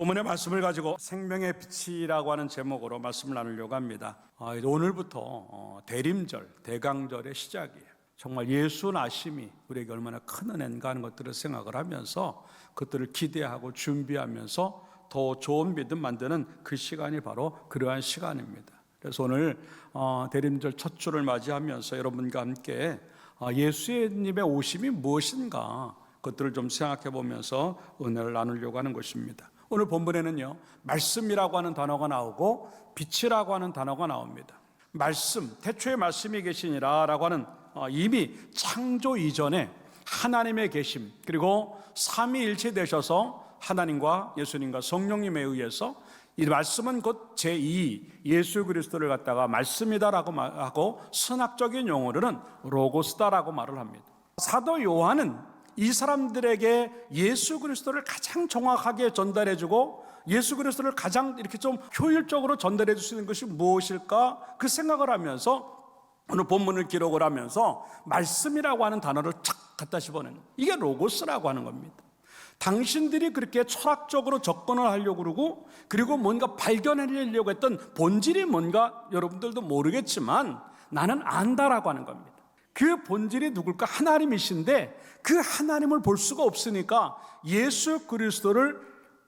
오늘의 말씀을 가지고 생명의 빛이라고 하는 제목으로 말씀을 나누려고 합니다. 오늘부터 대림절, 대강절의 시작이에요. 정말 예수 나심이 우리에게 얼마나 큰 은혜인가 하는 것들을 생각을 하면서 그것들을 기대하고 준비하면서 더 좋은 믿음 만드는 그 시간이 바로 그러한 시간입니다. 그래서 오늘 대림절 첫 주를 맞이하면서 여러분과 함께 예수님의 오심이 무엇인가 그것들을 좀 생각해 보면서 은혜를 나누려고 하는 것입니다. 오늘 본문에는요, 말씀이라고 하는 단어가 나오고 빛이라고 하는 단어가 나옵니다. 말씀, 태초에 말씀이 계시니라 라고 하는 이미 창조 이전에 하나님의 계심, 그리고 삼위일체 되셔서 하나님과 예수님과 성령님에 의해서 이 말씀은 곧 제2 예수 그리스도를 갖다가 말씀이다라고 하고, 선학적인 용어로는 로고스다라고 말을 합니다. 사도 요한은 이 사람들에게 예수 그리스도를 가장 정확하게 전달해주고 예수 그리스도를 가장 이렇게 좀 효율적으로 전달해 줄 수 있는 것이 무엇일까 그 생각을 하면서 오늘 본문을 기록을 하면서 말씀이라고 하는 단어를 착 갖다 집어내는, 이게 로고스라고 하는 겁니다. 당신들이 그렇게 철학적으로 접근을 하려고 그러고 그리고 뭔가 발견하려고 했던 본질이 뭔가 여러분들도 모르겠지만 나는 안다라고 하는 겁니다. 그 본질이 누굴까? 하나님이신데 그 하나님을 볼 수가 없으니까 예수 그리스도를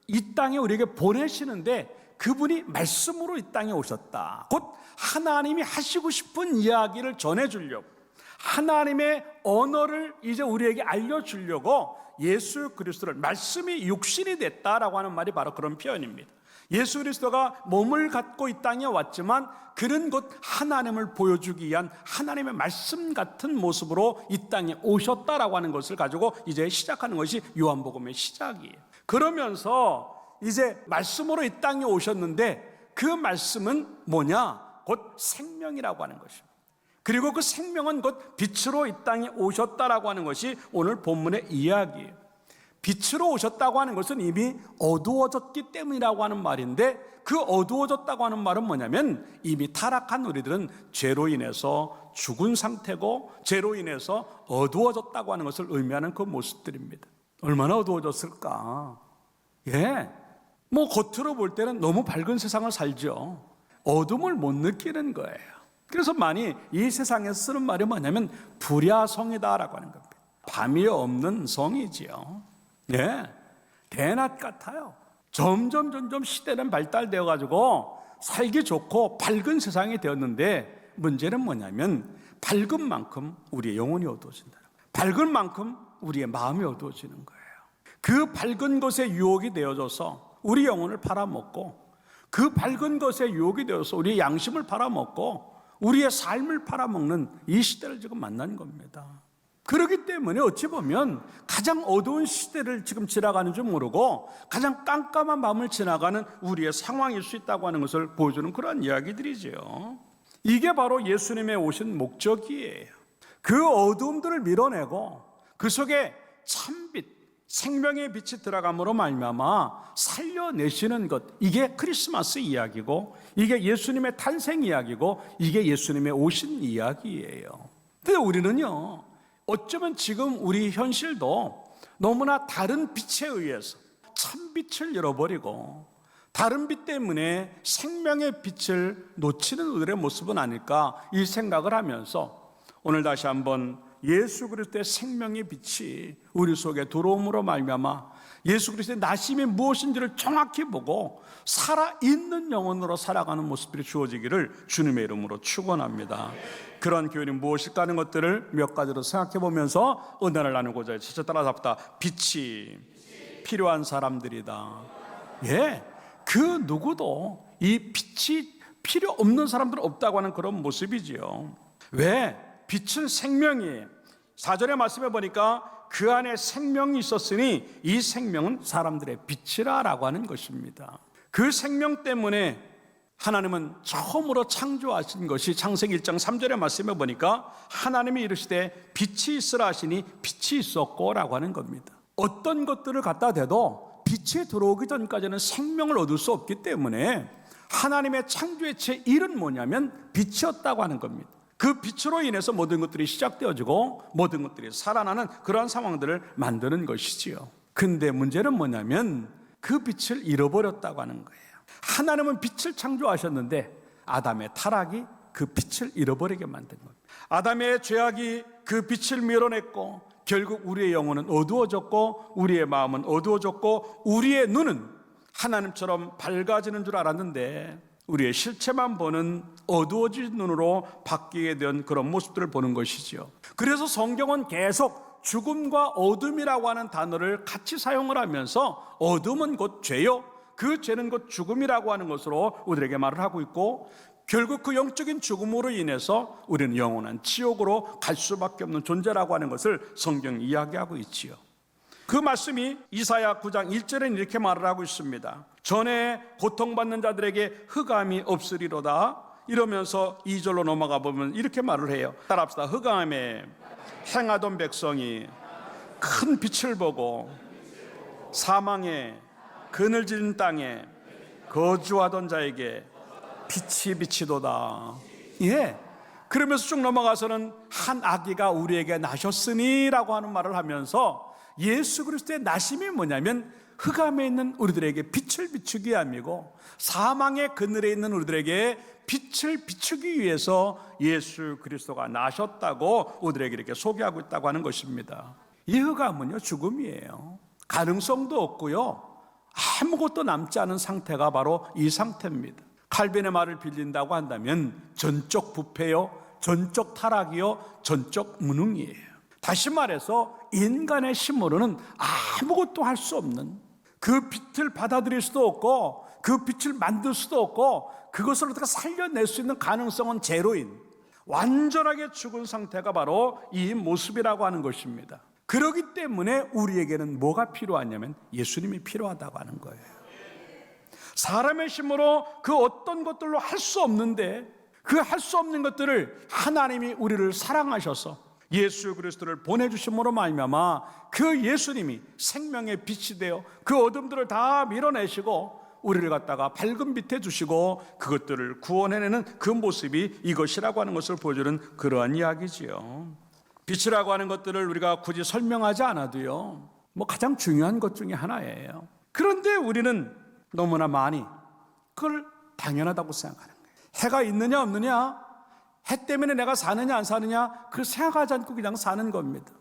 이 땅에 우리에게 보내시는데 그분이 말씀으로 이 땅에 오셨다. 곧 하나님이 하시고 싶은 이야기를 전해주려고, 하나님의 언어를 이제 우리에게 알려주려고 예수 그리스도를, 말씀이 육신이 됐다라고 하는 말이 바로 그런 표현입니다. 예수 그리스도가 몸을 갖고 이 땅에 왔지만 그는 곧 하나님을 보여주기 위한 하나님의 말씀 같은 모습으로 이 땅에 오셨다라고 하는 것을 가지고 이제 시작하는 것이 요한복음의 시작이에요. 그러면서 이제 말씀으로 이 땅에 오셨는데 그 말씀은 뭐냐? 곧 생명이라고 하는 것입니다. 그리고 그 생명은 곧 빛으로 이 땅에 오셨다라고 하는 것이 오늘 본문의 이야기예요. 빛으로 오셨다고 하는 것은 이미 어두워졌기 때문이라고 하는 말인데, 그 어두워졌다고 하는 말은 뭐냐면 이미 타락한 우리들은 죄로 인해서 죽은 상태고 죄로 인해서 어두워졌다고 하는 것을 의미하는 그 모습들입니다. 얼마나 어두워졌을까? 뭐 겉으로 볼 때는 너무 밝은 세상을 살죠. 어둠을 못 느끼는 거예요. 그래서 많이 이 세상에서 쓰는 말이 뭐냐면 불야성이다라고 하는 겁니다. 밤이 없는 성이지요. 대낮 같아요. 점점 시대는 발달되어 가지고 살기 좋고 밝은 세상이 되었는데 문제는 뭐냐면 밝은 만큼 우리의 영혼이 어두워진다. 밝은 만큼 우리의 마음이 어두워지는 거예요. 그 밝은 것에 유혹이 되어져서 우리 영혼을 팔아먹고, 그 밝은 것에 유혹이 되어서 우리의 양심을 팔아먹고 우리의 삶을 팔아먹는 이 시대를 지금 만난 겁니다. 그렇기 때문에 어찌 보면 가장 어두운 시대를 지금 지나가는 줄 모르고 가장 깜깜한 밤을 지나가는 우리의 상황일 수 있다고 하는 것을 보여주는 그런 이야기들이죠. 이게 바로 예수님의 오신 목적이에요. 그 어두움들을 밀어내고 그 속에 참빛, 생명의 빛이 들어감으로 말미암아 살려내시는 것, 이게 크리스마스 이야기고 이게 예수님의 탄생 이야기고 이게 예수님의 오신 이야기예요. 근데 우리는요, 어쩌면 지금 우리 현실도 너무나 다른 빛에 의해서 참빛을 잃어버리고 다른 빛 때문에 생명의 빛을 놓치는 우리의 모습은 아닐까, 이 생각을 하면서 오늘 다시 한번 예수 그리스도의 생명의 빛이 우리 속에 들어옴으로 말미암아 예수 그리스도의 나심이 무엇인지를 정확히 보고 살아있는 영혼으로 살아가는 모습들이 주어지기를 주님의 이름으로 축원합니다. 그런 교훈이 무엇일까 하는 것들을 몇 가지로 생각해 보면서 은혜를 나누고자 해요. 첫째 따라잡다. 빛이 필요한 사람들이다. 그 누구도 이 빛이 필요 없는 사람들은 없다고 하는 그런 모습이지요. 왜? 빛은 생명이에요. 4절의 말씀에 보니까 그 안에 생명이 있었으니 이 생명은 사람들의 빛이라고 하는 것입니다. 그 생명 때문에 하나님은 처음으로 창조하신 것이 창세기 1장 3절의 말씀에 보니까 하나님이 이르시되 빛이 있으라 하시니 빛이 있었고 라고 하는 겁니다. 어떤 것들을 갖다 대도 빛이 들어오기 전까지는 생명을 얻을 수 없기 때문에 하나님의 창조의 제1은 뭐냐면 빛이었다고 하는 겁니다. 그 빛으로 인해서 모든 것들이 시작되어지고 모든 것들이 살아나는 그러한 상황들을 만드는 것이지요. 근데 문제는 뭐냐면 그 빛을 잃어버렸다고 하는 거예요. 하나님은 빛을 창조하셨는데 아담의 타락이 그 빛을 잃어버리게 만든 겁니다. 아담의 죄악이 그 빛을 밀어냈고 결국 우리의 영혼은 어두워졌고 우리의 마음은 어두워졌고 우리의 눈은 하나님처럼 밝아지는 줄 알았는데 우리의 실체만 보는 어두워진 눈으로 바뀌게 된 그런 모습들을 보는 것이지요. 그래서 성경은 계속 죽음과 어둠이라고 하는 단어를 같이 사용을 하면서 어둠은 곧 죄요, 그 죄는 곧 죽음이라고 하는 것으로 우리에게 말을 하고 있고 결국 그 영적인 죽음으로 인해서 우리는 영원한 지옥으로 갈 수밖에 없는 존재라고 하는 것을 성경이 이야기하고 있지요. 그 말씀이 이사야 9장 1절에는 이렇게 말을 하고 있습니다. 전에 고통받는 자들에게 흑암이 없으리로다. 이러면서 2절로 넘어가 보면 이렇게 말을 해요. 따라합시다. 흑암에 행하던 백성이 큰 빛을 보고 사망의 그늘진 땅에 거주하던 자에게 빛이 비치도다. 예. 그러면서 쭉 넘어가서는 한 아기가 우리에게 나셨으니라고 하는 말을 하면서 예수 그리스도의 나심이 뭐냐면 흑암에 있는 우리들에게 빛을 비추기 위함이고 사망의 그늘에 있는 우리들에게 빛을 비추기 위해서 예수 그리스도가 나셨다고 우리들에게 이렇게 소개하고 있다고 하는 것입니다. 이 흑암은요 죽음이에요. 가능성도 없고요 아무것도 남지 않은 상태가 바로 이 상태입니다. 칼빈의 말을 빌린다고 한다면 전적 부패요, 전적 타락이요, 전적 무능이에요. 다시 말해서 인간의 힘으로는 아무것도 할 수 없는, 그 빛을 받아들일 수도 없고 그 빛을 만들 수도 없고 그것을 어떻게 살려낼 수 있는 가능성은 제로인 완전하게 죽은 상태가 바로 이 모습이라고 하는 것입니다. 그렇기 때문에 우리에게는 뭐가 필요하냐면 예수님이 필요하다고 하는 거예요. 사람의 힘으로 그 어떤 것들로 할 수 없는데 그 할 수 없는 것들을 하나님이 우리를 사랑하셔서 예수 그리스도를 보내주심으로 말미암아 그 예수님이 생명의 빛이 되어 그 어둠들을 다 밀어내시고 우리를 갖다가 밝은 빛에 주시고 그것들을 구원해내는 그 모습이 이것이라고 하는 것을 보여주는 그러한 이야기지요. 빛이라고 하는 것들을 우리가 굳이 설명하지 않아도요 뭐 가장 중요한 것 중에 하나예요. 그런데 우리는 너무나 많이 그걸 당연하다고 생각하는 거예요. 해가 있느냐 없느냐, 해 때문에 내가 사느냐 안 사느냐 그걸 생각하지 않고 그냥 사는 겁니다.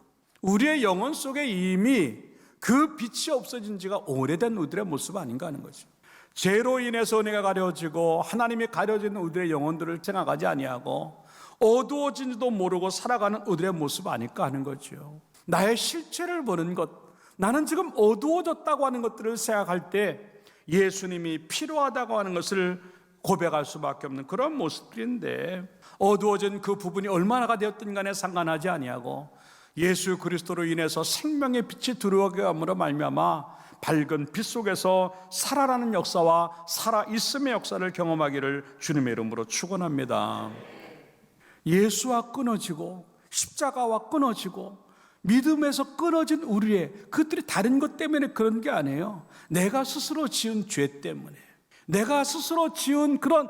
우리의 영혼 속에 이미 그 빛이 없어진 지가 오래된 우리들의 모습 아닌가 하는 거죠. 죄로 인해서 은혜가 가려지고 하나님이 가려진 우리들의 영혼들을 생각하지 아니하고 어두워진지도 모르고 살아가는 우리들의 모습 아닐까 하는 거죠. 나의 실체를 보는 것, 나는 지금 어두워졌다고 하는 것들을 생각할 때 예수님이 필요하다고 하는 것을 고백할 수밖에 없는 그런 모습들인데 어두워진 그 부분이 얼마나가 되었든 간에 상관하지 아니하고 예수 그리스도로 인해서 생명의 빛이 들어오게 함으로 말미암아 밝은 빛 속에서 살아나는 역사와 살아있음의 역사를 경험하기를 주님의 이름으로 축원합니다. 예수와 끊어지고 십자가와 끊어지고 믿음에서 끊어진 우리의 그것들이 다른 것 때문에 그런 게 아니에요. 내가 스스로 지은 죄 때문에, 내가 스스로 지은 그런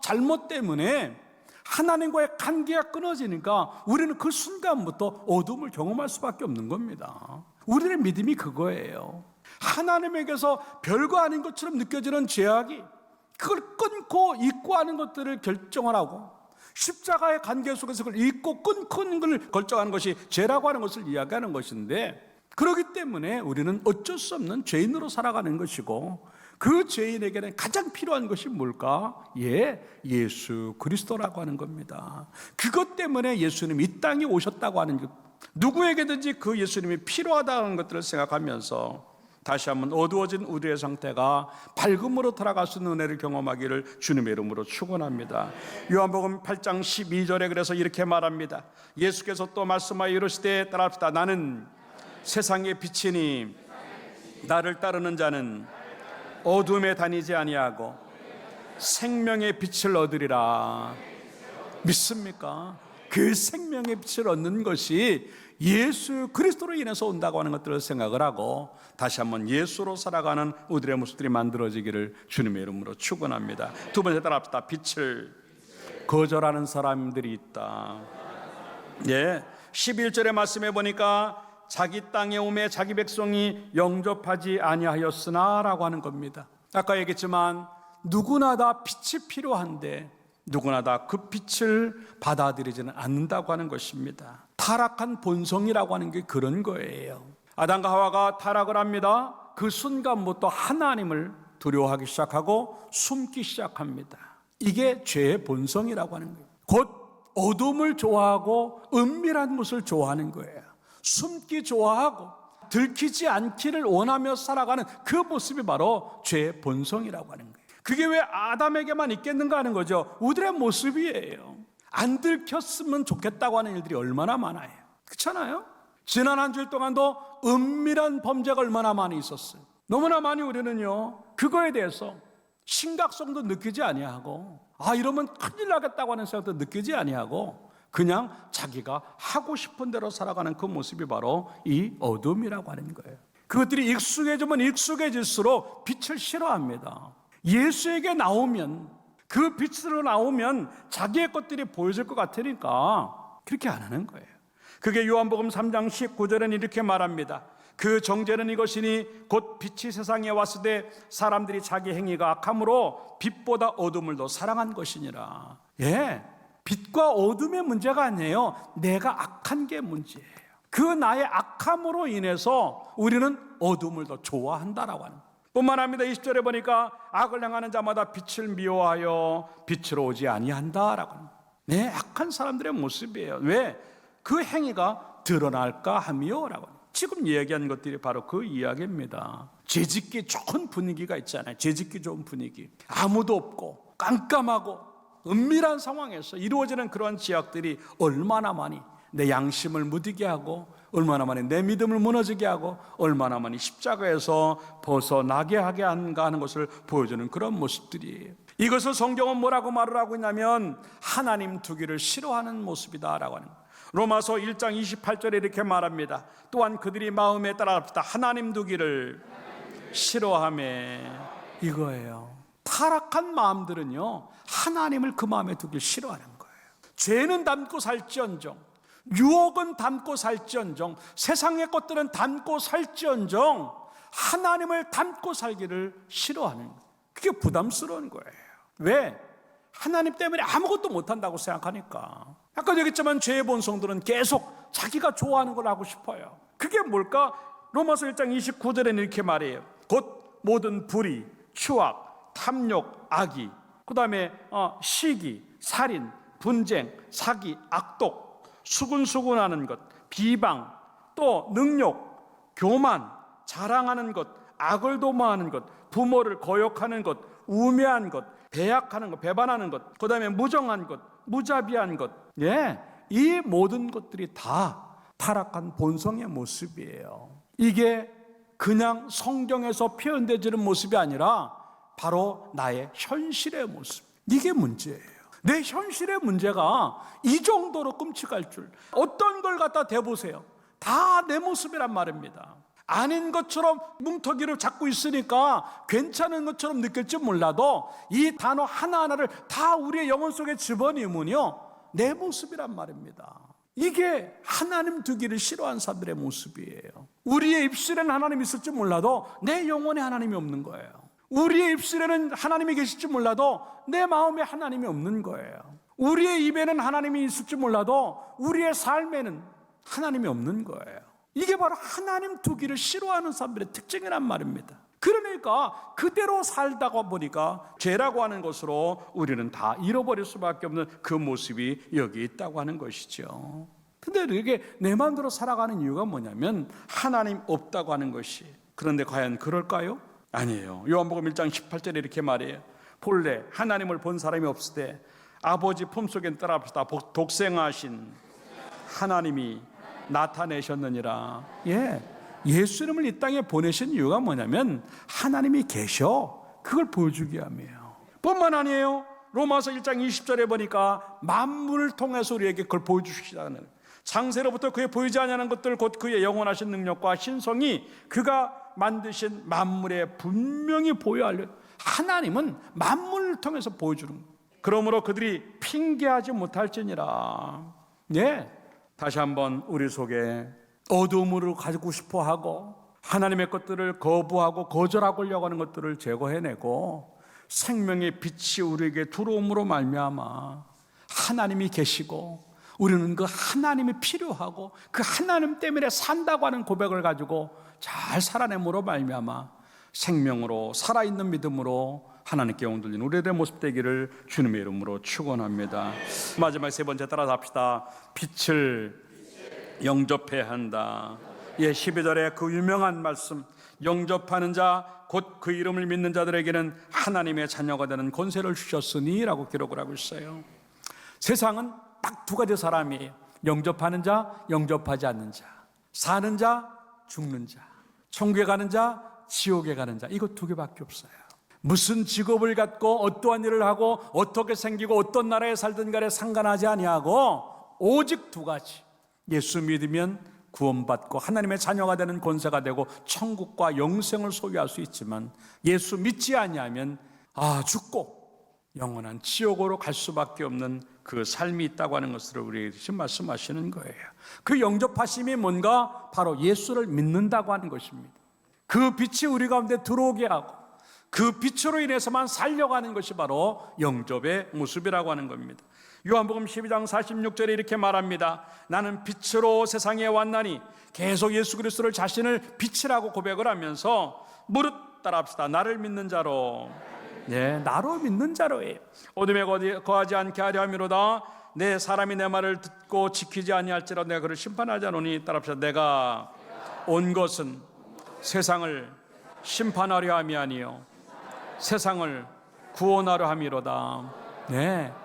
잘못 때문에 하나님과의 관계가 끊어지니까 우리는 그 순간부터 어둠을 경험할 수밖에 없는 겁니다. 우리의 믿음이 그거예요. 하나님에게서 별거 아닌 것처럼 느껴지는 죄악이 그걸 끊고 잊고 하는 것들을 결정을 하고 십자가의 관계 속에서 그걸 잊고 끊고 있는 걸 결정하는 것이 죄라고 하는 것을 이야기하는 것인데 그렇기 때문에 우리는 어쩔 수 없는 죄인으로 살아가는 것이고 그 죄인에게는 가장 필요한 것이 뭘까? 예수 그리스도라고 하는 겁니다. 그것 때문에 예수님이 이 땅에 오셨다고 하는 것, 누구에게든지 그 예수님이 필요하다는 것들을 생각하면서 다시 한번 어두워진 우리의 상태가 밝음으로 돌아갈 수 있는 은혜를 경험하기를 주님의 이름으로 축원합니다. 요한복음 8장 12절에 그래서 이렇게 말합니다. 예수께서 또 말씀하여 이르시되 따라합시다. 나는 세상의 빛이니 나를 따르는 자는 어둠에 다니지 아니하고 생명의 빛을 얻으리라. 믿습니까? 그 생명의 빛을 얻는 것이 예수 그리스도로 인해서 온다고 하는 것들을 생각을 하고 다시 한번 예수로 살아가는 우리의 모습들이 만들어지기를 주님의 이름으로 축원합니다. 두 번째 따라합시다. 빛을 거절하는 사람들이 있다. 11절의 말씀에 보니까 자기 땅에 오매 자기 백성이 영접하지 아니하였으나 라고 하는 겁니다. 아까 얘기했지만 누구나 다 빛이 필요한데 누구나 다 그 빛을 받아들이지는 않는다고 하는 것입니다. 타락한 본성이라고 하는 게 그런 거예요. 아담과 하와가 타락을 합니다. 그 순간부터 하나님을 두려워하기 시작하고 숨기 시작합니다. 이게 죄의 본성이라고 하는 거예요. 곧 어둠을 좋아하고 은밀한 것을 좋아하는 거예요. 숨기 좋아하고 들키지 않기를 원하며 살아가는 그 모습이 바로 죄의 본성이라고 하는 거예요. 그게 왜 아담에게만 있겠는가 하는 거죠. 우리의 모습이에요. 안 들켰으면 좋겠다고 하는 일들이 얼마나 많아요. 그렇잖아요? 지난 한 주일 동안도 은밀한 범죄가 얼마나 많이 있었어요. 너무나 많이 우리는요 그거에 대해서 심각성도 느끼지 아니하고 이러면 큰일 나겠다고 하는 생각도 느끼지 아니하고 그냥 자기가 하고 싶은 대로 살아가는 그 모습이 바로 이 어둠이라고 하는 거예요. 그것들이 익숙해지면 익숙해질수록 빛을 싫어합니다. 예수에게 나오면 그 빛으로 나오면 자기의 것들이 보여질 것 같으니까 그렇게 안 하는 거예요. 그게 요한복음 3장 19절에는 이렇게 말합니다. 그 정죄는 이것이니 곧 빛이 세상에 왔을 때 사람들이 자기 행위가 악함으로 빛보다 어둠을 더 사랑한 것이니라. 빛과 어둠의 문제가 아니에요. 내가 악한 게 문제예요. 그 나의 악함으로 인해서 우리는 어둠을 더 좋아한다라고 하는 거예요. 뿐만 아니라 20절에 보니까 악을 행하는 자마다 빛을 미워하여 빛으로 오지 아니한다라고 합니다. 악한 사람들의 모습이에요. 왜? 그 행위가 드러날까 하며 라고 합니다. 지금 이야기한 것들이 바로 그 이야기입니다. 죄짓기 좋은 분위기가 있잖아요. 죄짓기 좋은 분위기. 아무도 없고 깜깜하고 은밀한 상황에서 이루어지는 그러한 지약들이 얼마나 많이 내 양심을 무디게 하고 얼마나 많이 내 믿음을 무너지게 하고 얼마나 많이 십자가에서 벗어나게 하게 한가 하는 것을 보여주는 그런 모습들이에요. 이것을 성경은 뭐라고 말을 하고 있냐면 하나님 두기를 싫어하는 모습이다라고 하는 거예요. 로마서 1장 28절에 이렇게 말합니다. 또한 그들이 마음에 따라갑시다. 하나님 두기를 싫어하매 이거예요. 타락한 마음들은요 하나님을 그 마음에 두기를 싫어하는 거예요. 죄는 담고 살지언정, 유혹은 담고 살지언정, 세상의 것들은 담고 살지언정 하나님을 담고 살기를 싫어하는 거예요. 그게 부담스러운 거예요. 왜? 하나님 때문에 아무것도 못한다고 생각하니까. 아까 얘기했지만 죄의 본성들은 계속 자기가 좋아하는 걸 하고 싶어요. 그게 뭘까? 로마서 1장 29절에는 이렇게 말해요. 곧 모든 불의, 추악, 탐욕, 악의, 그 다음에 시기, 살인, 분쟁, 사기, 악독, 수군수군하는 것, 비방, 또 능욕, 교만, 자랑하는 것, 악을 도모하는 것, 부모를 거역하는 것, 우매한 것, 배약하는 것, 배반하는 것, 그 다음에 무정한 것, 무자비한 것, 이 모든 것들이 다 타락한 본성의 모습이에요. 이게 그냥 성경에서 표현되지는 모습이 아니라 바로 나의 현실의 모습. 이게 문제예요. 내 현실의 문제가 이 정도로 끔찍할 줄. 어떤 걸 갖다 대보세요. 다 내 모습이란 말입니다. 아닌 것처럼 뭉터기를 잡고 있으니까 괜찮은 것처럼 느낄지 몰라도 이 단어 하나하나를 다 우리의 영혼 속에 집어넣으면요 내 모습이란 말입니다. 이게 하나님 두기를 싫어하는 사람들의 모습이에요. 우리의 입술에는 하나님이 있을지 몰라도 내 영혼에 하나님이 없는 거예요. 우리의 입술에는 하나님이 계실지 몰라도 내 마음에 하나님이 없는 거예요. 우리의 입에는 하나님이 있을지 몰라도 우리의 삶에는 하나님이 없는 거예요. 이게 바로 하나님 두기를 싫어하는 사람들의 특징이란 말입니다. 그러니까 그대로 살다가 보니까 죄라고 하는 것으로 우리는 다 잃어버릴 수밖에 없는 그 모습이 여기 있다고 하는 것이죠. 근데 이게 내 마음대로 살아가는 이유가 뭐냐면 하나님 없다고 하는 것이. 그런데 과연 그럴까요? 아니에요. 요한복음 1장 18절에 이렇게 말해요. 본래 하나님을 본 사람이 없을 때 아버지 품속에 따라합시다. 독생하신 하나님이 나타내셨느니라. 예수님을 이 땅에 보내신 이유가 뭐냐면 하나님이 계셔. 그걸 보여주기 위함이에요. 뿐만 아니에요. 로마서 1장 20절에 보니까 만물을 통해서 우리에게 그걸 보여주시다는, 창세로부터 그의 보이지 아니하는 것들 곧 그의 영원하신 능력과 신성이 그가 만드신 만물에 분명히 보여하려. 하나님은 만물을 통해서 보여주는 거예요. 그러므로 그들이 핑계하지 못할지니라. 다시 한번 우리 속에 어둠으로 가지고 싶어하고 하나님의 것들을 거부하고 거절하려고 하는 것들을 제거해내고 생명의 빛이 우리에게 들어옴으로 말미암아 하나님이 계시고 우리는 그 하나님이 필요하고 그 하나님 때문에 산다고 하는 고백을 가지고 잘 살아내므로 말미암아 생명으로 살아있는 믿음으로 하나님께 영광 돌리는 우리들의 모습 되기를 주님의 이름으로 축원합니다. 마지막 세 번째 따라서 합시다. 빛을 영접해야 한다. 12절에 그 유명한 말씀, 영접하는 자 곧 그 이름을 믿는 자들에게는 하나님의 자녀가 되는 권세를 주셨으니 라고 기록을 하고 있어요. 세상은 딱 두 가지 사람이에요. 영접하는 자, 영접하지 않는 자. 사는 자, 죽는 자. 천국에 가는 자, 지옥에 가는 자. 이거 두 개밖에 없어요. 무슨 직업을 갖고 어떠한 일을 하고 어떻게 생기고 어떤 나라에 살든 간에 상관하지 아니하고 오직 두 가지. 예수 믿으면 구원받고 하나님의 자녀가 되는 권세가 되고 천국과 영생을 소유할 수 있지만 예수 믿지 아니하면 죽고 영원한 지옥으로 갈 수밖에 없는 그 삶이 있다고 하는 것을 우리에게 지금 말씀하시는 거예요. 그 영접하심이 뭔가 바로 예수를 믿는다고 하는 것입니다. 그 빛이 우리 가운데 들어오게 하고 그 빛으로 인해서만 살려가는 것이 바로 영접의 모습이라고 하는 겁니다. 요한복음 12장 46절에 이렇게 말합니다. 나는 빛으로 세상에 왔나니 계속 예수 그리스도를 자신을 빛이라고 고백을 하면서 무릇 따라합시다. 나를 믿는 자로, 나로 믿는 자로예요. 어둠에 거하지 않게 하려 함이로다. 내 사람이 내 말을 듣고 지키지 아니할지라도 내가 그를 심판하지 않으니 따라합시다. 내가 온 것은 세상을 심판하려 함이 아니요 세상을 구원하려 함이로다.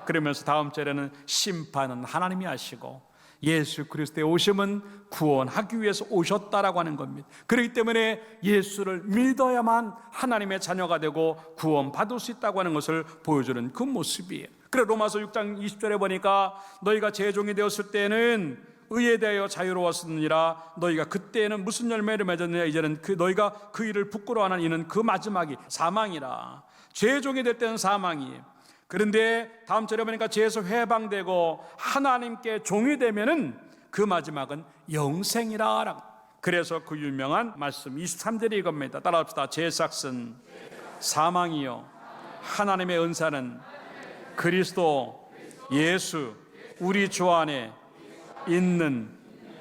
그러면서 다음 절에는 심판은 하나님이 하시고 예수 그리스도의 오심은 구원하기 위해서 오셨다라고 하는 겁니다. 그렇기 때문에 예수를 믿어야만 하나님의 자녀가 되고 구원받을 수 있다고 하는 것을 보여주는 그 모습이에요. 그래 로마서 6장 20절에 보니까 너희가 제종이 되었을 때는 의에 대하여 자유로웠느니라. 너희가 그때에는 무슨 열매를 맺었느냐. 이제는 너희가 그 일을 부끄러워하는 이는 그 마지막이 사망이라. 제종이 될 때는 사망이에요. 그런데 다음 절에 보니까 죄에서 해방되고 하나님께 종이 되면은 그 마지막은 영생이라. 그래서 그 유명한 말씀 23절이 이겁니다. 따라합시다. 죄 삭은 사망이요 하나님의 은사는 그리스도 예수 우리 주 안에 있는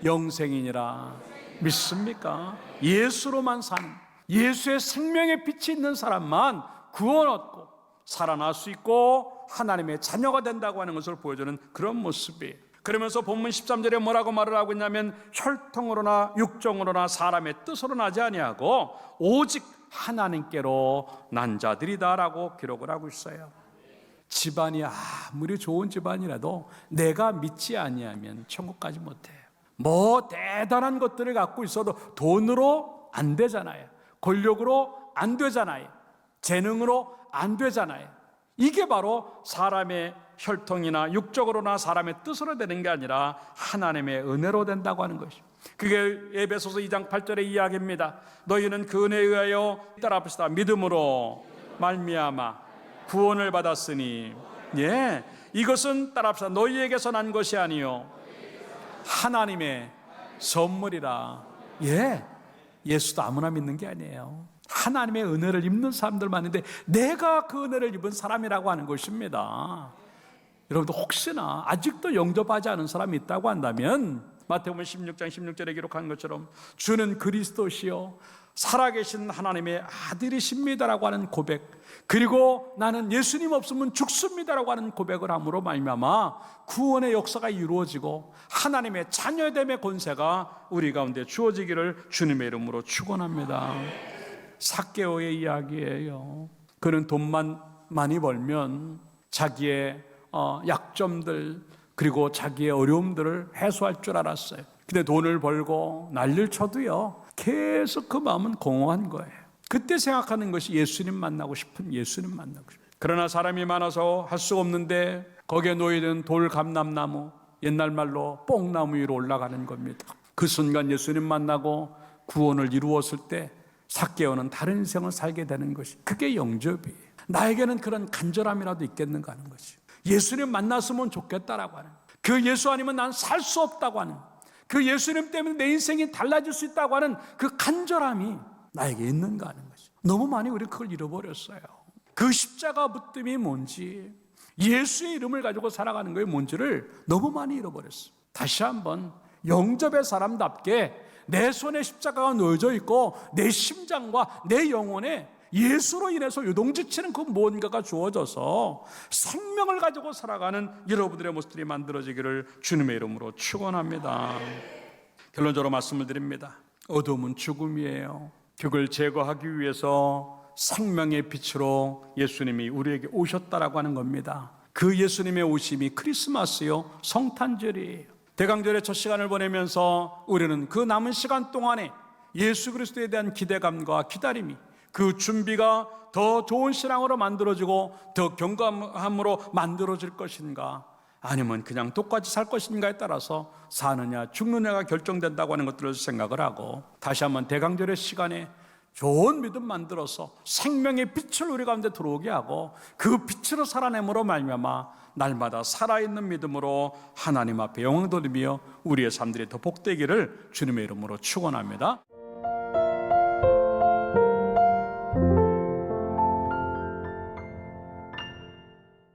영생이니라. 믿습니까? 예수로만 사는, 예수의 생명의 빛이 있는 사람만 구원 얻고 살아날 수 있고 하나님의 자녀가 된다고 하는 것을 보여주는 그런 모습이에요. 그러면서 본문 13절에 뭐라고 말을 하고 있냐면 혈통으로나 육정으로나 사람의 뜻으로 나지 아니하고 오직 하나님께로 난 자들이다라고 기록을 하고 있어요. 집안이 아무리 좋은 집안이라도 내가 믿지 아니하면 천국 가지 못해요. 뭐 대단한 것들을 갖고 있어도 돈으로 안 되잖아요. 권력으로 안 되잖아요. 재능으로 안 되잖아요. 이게 바로 사람의 혈통이나 육적으로나 사람의 뜻으로 되는 게 아니라 하나님의 은혜로 된다고 하는 것이죠. 그게 에베소서 2장 8절의 이야기입니다. 너희는 그 은혜에 의하여 따라합시다. 믿음으로 말미암아 구원을 받았으니 이것은 따라합시다. 너희에게서 난 것이 아니요 하나님의 선물이라. 예수도 아무나 믿는 게 아니에요. 하나님의 은혜를 입는 사람들만 있는데 내가 그 은혜를 입은 사람이라고 하는 것입니다. 여러분들 혹시나 아직도 영접하지 않은 사람이 있다고 한다면 마태복음 16장 16절에 기록한 것처럼 주는 그리스도시요 살아계신 하나님의 아들이십니다라고 하는 고백, 그리고 나는 예수님 없으면 죽습니다라고 하는 고백을 함으로 말미암아 구원의 역사가 이루어지고 하나님의 자녀됨의 권세가 우리 가운데 주어지기를 주님의 이름으로 축원합니다. 삭개오의 이야기예요. 그는 돈만 많이 벌면 자기의 약점들 그리고 자기의 어려움들을 해소할 줄 알았어요. 근데 돈을 벌고 난리를 쳐도요 계속 그 마음은 공허한 거예요. 그때 생각하는 것이 예수님 만나고 싶은, 예수님 만나고 싶은. 그러나 사람이 많아서 할 수 없는데 거기에 놓여있는 돌 감람나무, 옛날 말로 뽕나무 위로 올라가는 겁니다. 그 순간 예수님 만나고 구원을 이루었을 때 삭개오는 다른 인생을 살게 되는 것이, 그게 영접이에요. 나에게는 그런 간절함이라도 있겠는가 하는 것이, 예수님 만났으면 좋겠다라고 하는, 그 예수 아니면 난 살 수 없다고 하는, 그 예수님 때문에 내 인생이 달라질 수 있다고 하는 그 간절함이 나에게 있는가 하는 거죠. 너무 많이 우리 그걸 잃어버렸어요. 그 십자가 붙듦이 뭔지, 예수의 이름을 가지고 살아가는 것이 뭔지를 너무 많이 잃어버렸어요. 다시 한번 영접의 사람답게 내 손에 십자가가 놓여져 있고 내 심장과 내 영혼에 예수로 인해서 요동지치는 그 무언가가 주어져서 생명을 가지고 살아가는 여러분들의 모습들이 만들어지기를 주님의 이름으로 축원합니다. 결론적으로 말씀을 드립니다. 어둠은 죽음이에요. 그걸 제거하기 위해서 생명의 빛으로 예수님이 우리에게 오셨다라고 하는 겁니다. 그 예수님의 오심이 크리스마스요, 성탄절이에요. 대강절의 첫 시간을 보내면서 우리는 그 남은 시간 동안에 예수 그리스도에 대한 기대감과 기다림이, 그 준비가 더 좋은 신앙으로 만들어지고 더 경감함으로 만들어질 것인가, 아니면 그냥 똑같이 살 것인가에 따라서 사느냐 죽느냐가 결정된다고 하는 것들을 생각을 하고, 다시 한번 대강절의 시간에 좋은 믿음 만들어서 생명의 빛을 우리 가운데 들어오게 하고 그 빛으로 살아냄으로 말미암아 날마다 살아있는 믿음으로 하나님 앞에 영광 돌리며 우리의 삶들이 더 복되기를 주님의 이름으로 축원합니다.